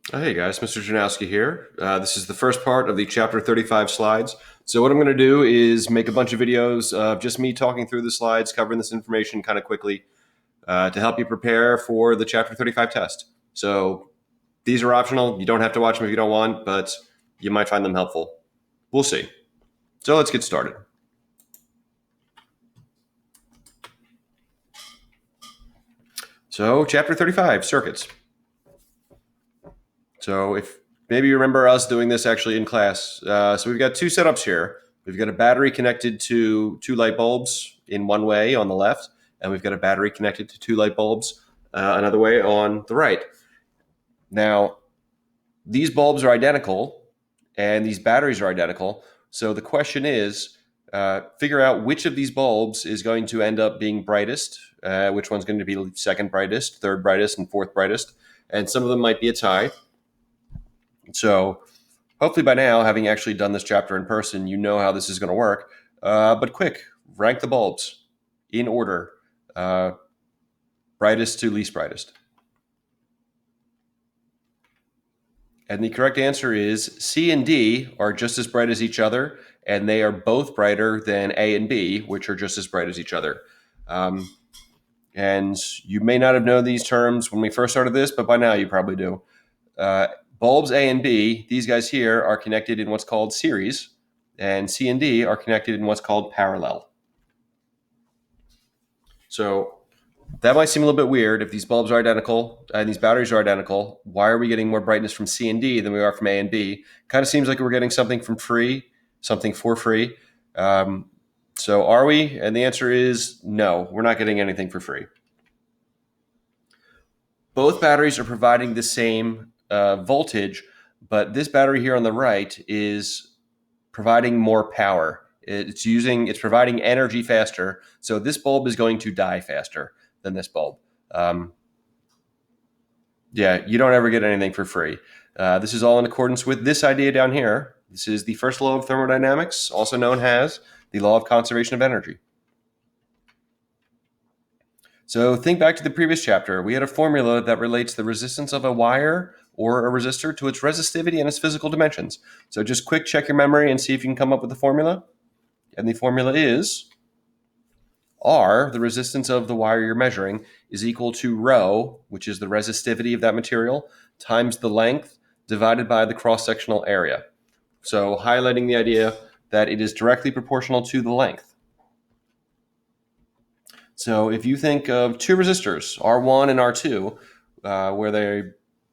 Hey guys, Mr. Janowski here. This is the first part of the chapter 35 slides. So what I'm going to do is make a bunch of videos of just me talking through the slides, covering this information kind of quickly to help you prepare for the chapter 35 test. So these are optional. You don't have to watch them if you don't want, but you might find them helpful. We'll see. So let's get started. So chapter 35, circuits. So if maybe you remember us doing this actually in class. So we've got two setups here. We've got a battery connected to two light bulbs in one way on the left, and we've got a battery connected to two light bulbs another way on the right. Now, these bulbs are identical, and these batteries are identical. So the question is, figure out which of these bulbs is going to end up being brightest, which one's going to be second brightest, third brightest, and fourth brightest. And some of them might be a tie. So hopefully by now, having actually done this chapter in person, you know how this is going to work. But quick, rank the bulbs in order, brightest to least brightest. And the correct answer is C and D are just as bright as each other, and they are both brighter than A and B, which are just as bright as each other. And you may not have known these terms when we first started this, but by now you probably do. Bulbs A and B, these guys here, are connected in what's called series, and C and D are connected in what's called parallel. So that might seem a little bit weird. If these bulbs are identical and these batteries are identical, why are we getting more brightness from C and D than we are from A and B? Kind of seems like we're getting something for free. So are we? And the answer is no, we're not getting anything for free. Both batteries are providing the same voltage, but this battery here on the right is providing more power. It's providing energy faster. So this bulb is going to die faster than this bulb. You don't ever get anything for free. This is all in accordance with this idea down here. This is the first law of thermodynamics, also known as the law of conservation of energy. So think back to the previous chapter. We had a formula that relates the resistance of a wire or a resistor to its resistivity and its physical dimensions. So just quick check your memory and see if you can come up with the formula. And the formula is R, the resistance of the wire you're measuring, is equal to rho, which is the resistivity of that material, times the length divided by the cross-sectional area. So highlighting the idea that it is directly proportional to the length. So if you think of two resistors, R1 and R2, where they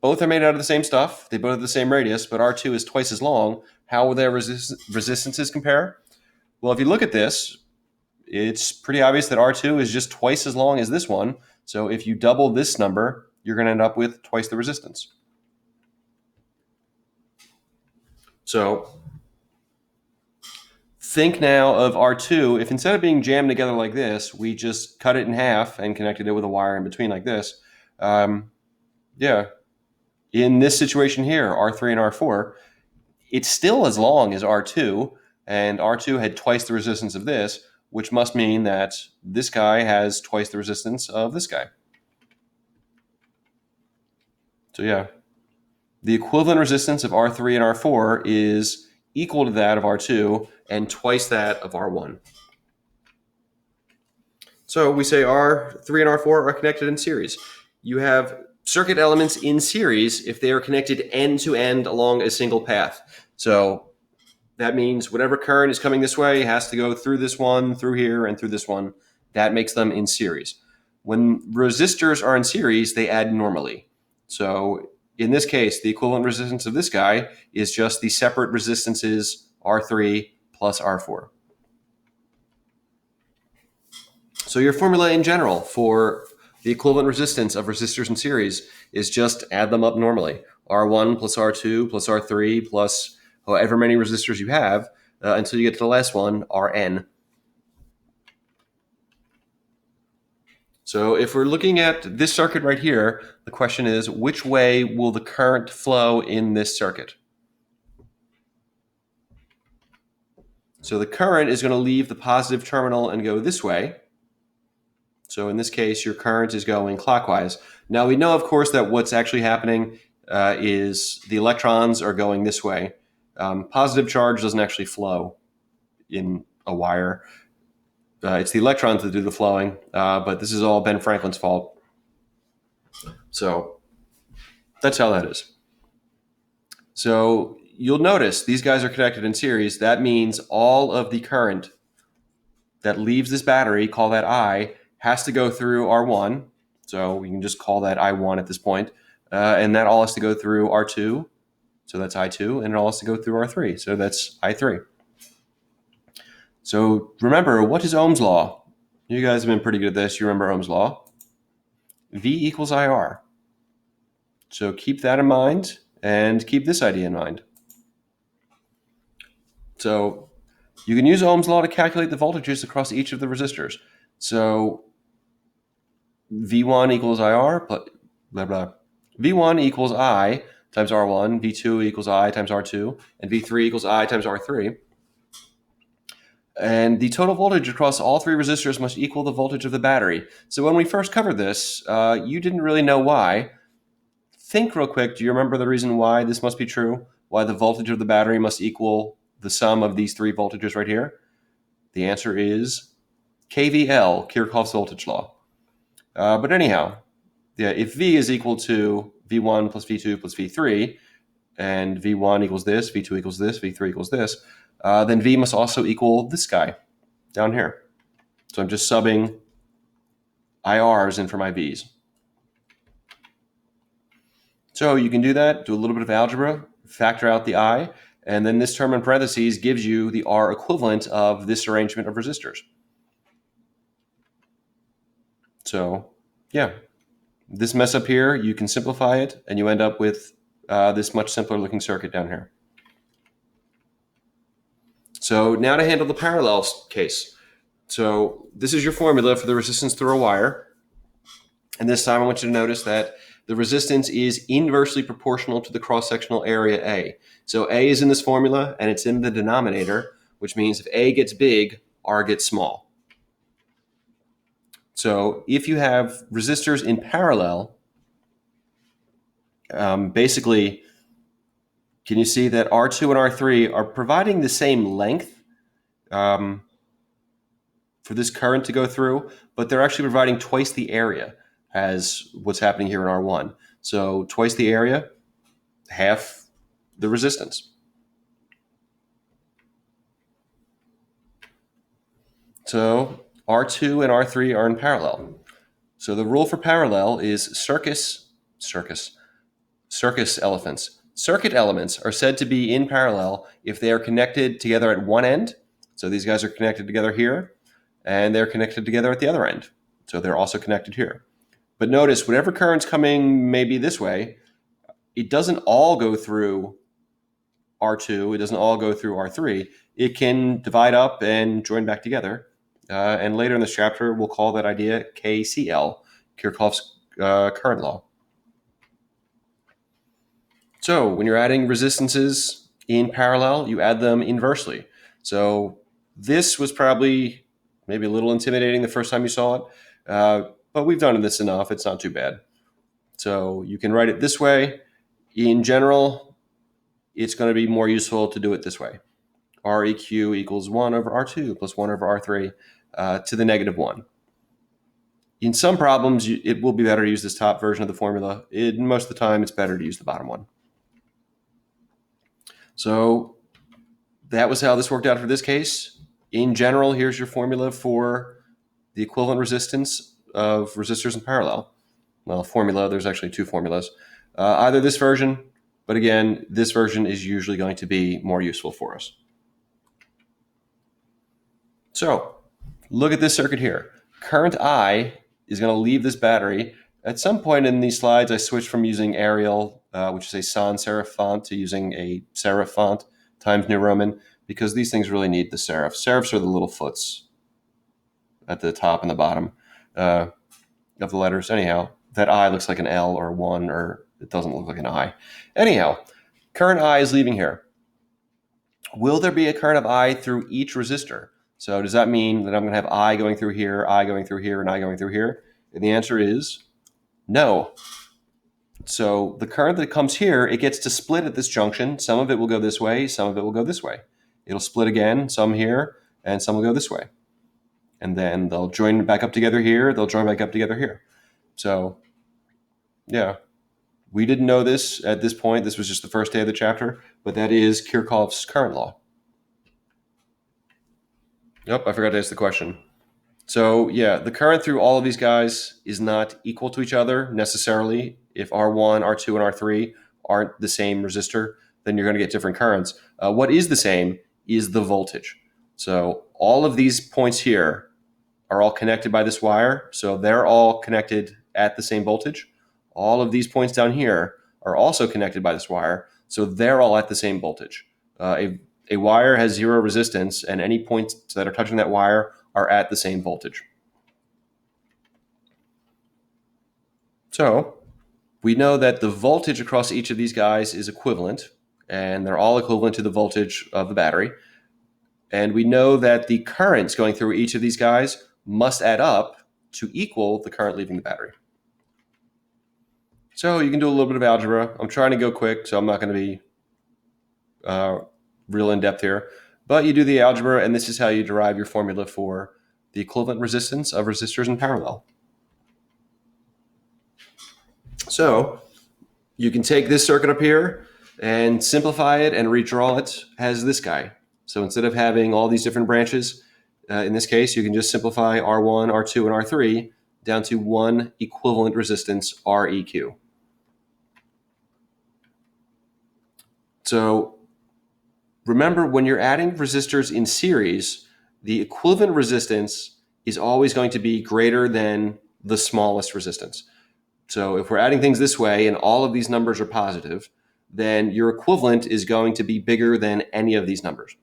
both are made out of the same stuff, they both have the same radius, but R2 is twice as long, how will their resistances compare? Well, if you look at this, it's pretty obvious that R2 is just twice as long as this one. So if you double this number, you're going to end up with twice the resistance. So think now of R2. If instead of being jammed together like this, we just cut it in half and connected it with a wire in between like this, in this situation here, R3 and R4, it's still as long as R2, and R2 had twice the resistance of this, which must mean that this guy has twice the resistance of this guy. So the equivalent resistance of R3 and R4 is equal to that of R2 and twice that of R1. So we say R3 and R4 are connected in series. You have circuit elements in series if they are connected end to end along a single path. So that means whatever current is coming this way has to go through this one, through here, and through this one. That makes them in series. When resistors are in series, they add normally. So in this case, the equivalent resistance of this guy is just the separate resistances R3 plus R4. So your formula in general for the equivalent resistance of resistors in series is just add them up normally. R1 plus R2 plus R3 plus however many resistors you have until you get to the last one, Rn. So if we're looking at this circuit right here, the question is, which way will the current flow in this circuit? So the current is going to leave the positive terminal and go this way. So in this case, your current is going clockwise. Now we know, of course, that what's actually happening is the electrons are going this way. Positive charge doesn't actually flow in a wire. It's the electrons that do the flowing, but this is all Ben Franklin's fault. So that's how that is. So you'll notice these guys are connected in series. That means all of the current that leaves this battery, call that I, has to go through R1. So we can just call that I1 at this point. And that all has to go through R2. So that's I2. And it all has to go through R3. So that's I3. So remember, what is Ohm's law? You guys have been pretty good at this. You remember Ohm's law. V equals IR. So keep that in mind and keep this idea in mind. So you can use Ohm's law to calculate the voltages across each of the resistors. So V1 equals IR, blah, blah. V1 equals I times R1, V2 equals I times R2, and V3 equals I times R3. And the total voltage across all three resistors must equal the voltage of the battery. So when we first covered this, you didn't really know why. Think real quick, do you remember the reason why this must be true? Why the voltage of the battery must equal the sum of these three voltages right here? The answer is KVL, Kirchhoff's voltage law. But anyhow, yeah, if V is equal to V1 plus V2 plus V3, and V1 equals this, V2 equals this, V3 equals this, then V must also equal this guy down here. So I'm just subbing IRs in for my Vs. So you can do that, do a little bit of algebra, factor out the I, and then this term in parentheses gives you the R equivalent of this arrangement of resistors. So yeah, this mess up here, you can simplify it, and you end up with this much simpler looking circuit down here. So now to handle the parallel case. So this is your formula for the resistance through a wire. And this time I want you to notice that the resistance is inversely proportional to the cross-sectional area A. So A is in this formula, and it's in the denominator, which means if A gets big, R gets small. So if you have resistors in parallel, basically, can you see that R2 and R3 are providing the same length for this current to go through, but they're actually providing twice the area as what's happening here in R1. So twice the area, half the resistance. So R2 and R3 are in parallel. So the rule for parallel is circus elephants. Circuit elements are said to be in parallel if they are connected together at one end. So these guys are connected together here, and they're connected together at the other end. So they're also connected here. But notice, whatever current's coming maybe this way, it doesn't all go through R2. It doesn't all go through R3. It can divide up and join back together. And later in this chapter, we'll call that idea KCL, Kirchhoff's current law. So when you're adding resistances in parallel, you add them inversely. So this was probably maybe a little intimidating the first time you saw it, but we've done this enough. It's not too bad. So you can write it this way. In general, it's going to be more useful to do it this way. Req equals 1 over R2 plus 1 over R3 to the negative 1. In some problems, it will be better to use this top version of the formula. Most of the time, it's better to use the bottom one. So that was how this worked out for this case. In general, here's your formula for the equivalent resistance of resistors in parallel. Well, formula, there's actually two formulas. Either this version, but again, this version is usually going to be more useful for us. So look at this circuit here. Current I is going to leave this battery. At some point in these slides, I switched from using Arial, which is a sans serif font, to using a serif font, Times New Roman, because these things really need the serif. Serifs are the little foots at the top and the bottom of the letters. Anyhow, that I looks like an L or 1, or it doesn't look like an I. Anyhow, current I is leaving here. Will there be a current of I through each resistor? So does that mean that I'm going to have I going through here, I going through here, and I going through here? And the answer is no. So the current that comes here, it gets to split at this junction. Some of it will go this way, some of it will go this way. It'll split again, some here, and some will go this way. And then they'll join back up together here, they'll join back up together here. So, yeah. We didn't know this at this point. This was just the first day of the chapter, but that is Kirchhoff's current law. Yep, I forgot to ask the question. So, yeah, the current through all of these guys is not equal to each other necessarily. If R1, R2, and R3 aren't the same resistor, then you're going to get different currents. What is the same is the voltage. So all of these points here are all connected by this wire. So they're all connected at the same voltage. All of these points down here are also connected by this wire. So they're all at the same voltage. A wire has zero resistance, and any points that are touching that wire are at the same voltage. So we know that the voltage across each of these guys is equivalent, and they're all equivalent to the voltage of the battery. And we know that the currents going through each of these guys must add up to equal the current leaving the battery. So you can do a little bit of algebra. I'm trying to go quick, so I'm not going to be real in-depth here. But you do the algebra, and this is how you derive your formula for the equivalent resistance of resistors in parallel. So you can take this circuit up here and simplify it and redraw it as this guy. So instead of having all these different branches, in this case, you can just simplify R1, R2, and R3 down to one equivalent resistance, Req. So remember, when you're adding resistors in series, the equivalent resistance is always going to be greater than the smallest resistance. So if we're adding things this way and all of these numbers are positive, then your equivalent is going to be bigger than any of these numbers.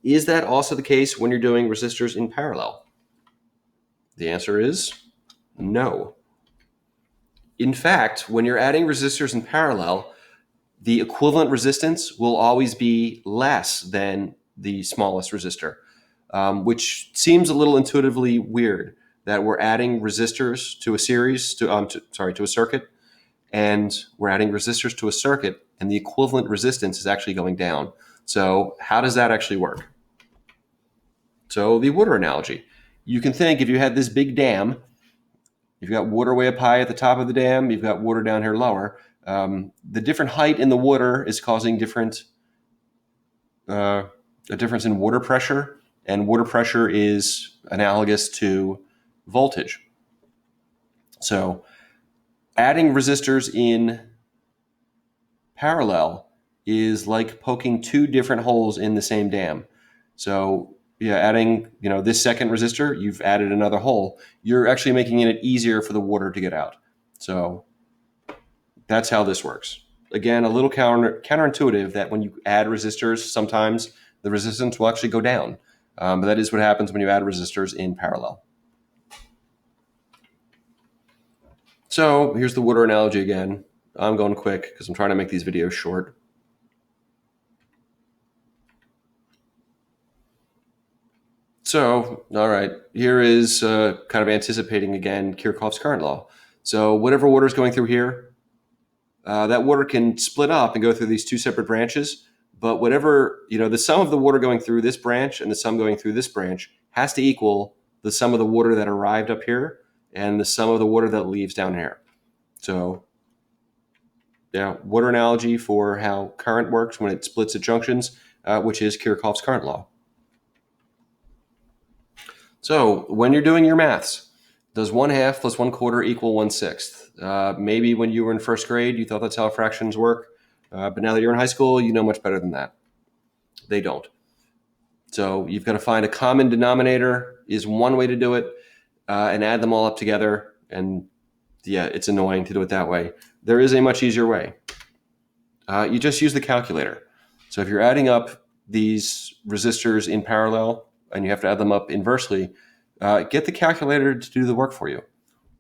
Is that also the case when you're doing resistors in parallel? The answer is no. In fact, when you're adding resistors in parallel, the equivalent resistance will always be less than the smallest resistor, which seems a little intuitively weird that we're adding resistors to a series, to a circuit, and we're adding resistors to a circuit, and the equivalent resistance is actually going down. So how does that actually work? So the water analogy. You can think if you had this big dam, you've got water way up high at the top of the dam, you've got water down here lower. The different height in the water is causing a difference in water pressure, and water pressure is analogous to voltage. So adding resistors in parallel is like poking two different holes in the same dam. So adding this second resistor, you've added another hole. You're actually making it easier for the water to get out. So that's how this works. Again, a little counterintuitive that when you add resistors, sometimes the resistance will actually go down. But that is what happens when you add resistors in parallel. So here's the water analogy again. I'm going quick because I'm trying to make these videos short. So, all right, here is kind of anticipating again Kirchhoff's current law. So whatever water is going through here, that water can split up and go through these two separate branches. But whatever, the sum of the water going through this branch and the sum going through this branch has to equal the sum of the water that arrived up here and the sum of the water that leaves down here. So, water analogy for how current works when it splits at junctions, which is Kirchhoff's current law. So when you're doing your maths, does 1/2 plus 1/4 equal 1/6? Maybe when you were in first grade, you thought that's how fractions work. But now that you're in high school, you know much better than that. They don't. So you've got to find a common denominator is one way to do it, and add them all up together. And it's annoying to do it that way. There is a much easier way. You just use the calculator. So if you're adding up these resistors in parallel and you have to add them up inversely, get the calculator to do the work for you.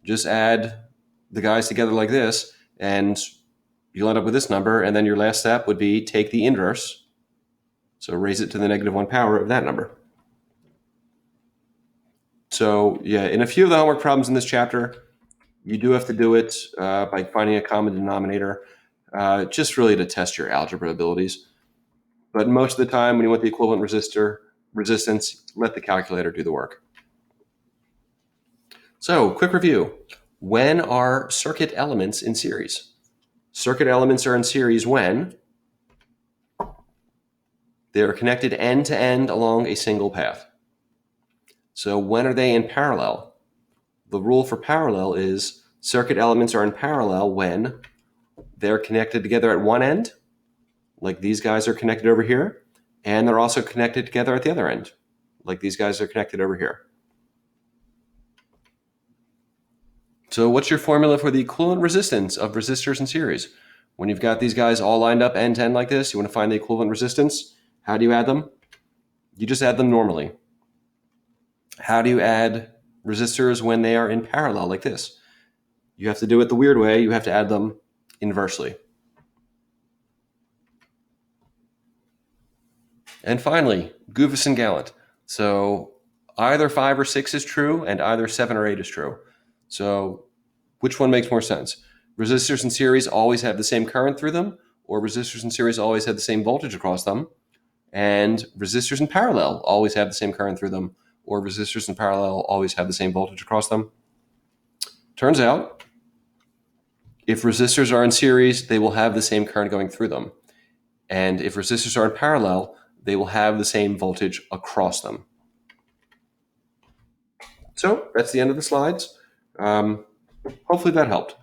Just add the guys together like this, and you'll end up with this number. And then your last step would be take the inverse. So raise it to the -1 power of that number. So in a few of the homework problems in this chapter, You do have to do it by finding a common denominator, just really to test your algebra abilities. But most of the time, when you want the equivalent resistance, let the calculator do the work. So, quick review. When are circuit elements in series? Circuit elements are in series when they are connected end to end along a single path. So when are they in parallel? The rule for parallel is circuit elements are in parallel when they're connected together at one end, like these guys are connected over here, and they're also connected together at the other end, like these guys are connected over here. So what's your formula for the equivalent resistance of resistors in series? When you've got these guys all lined up end to end like this, you want to find the equivalent resistance. How do you add them? You just add them normally. How do you add resistors when they are in parallel like this? You have to do it the weird way. You have to add them inversely. And finally, Goofus and Gallant. So either 5 or 6 is true, and either 7 or 8 is true. So which one makes more sense? Resistors in series always have the same current through them, or resistors in series always have the same voltage across them, and resistors in parallel always have the same current through them, or resistors in parallel always have the same voltage across them. Turns out, if resistors are in series, they will have the same current going through them. And if resistors are in parallel, they will have the same voltage across them. So that's the end of the slides. Hopefully that helped.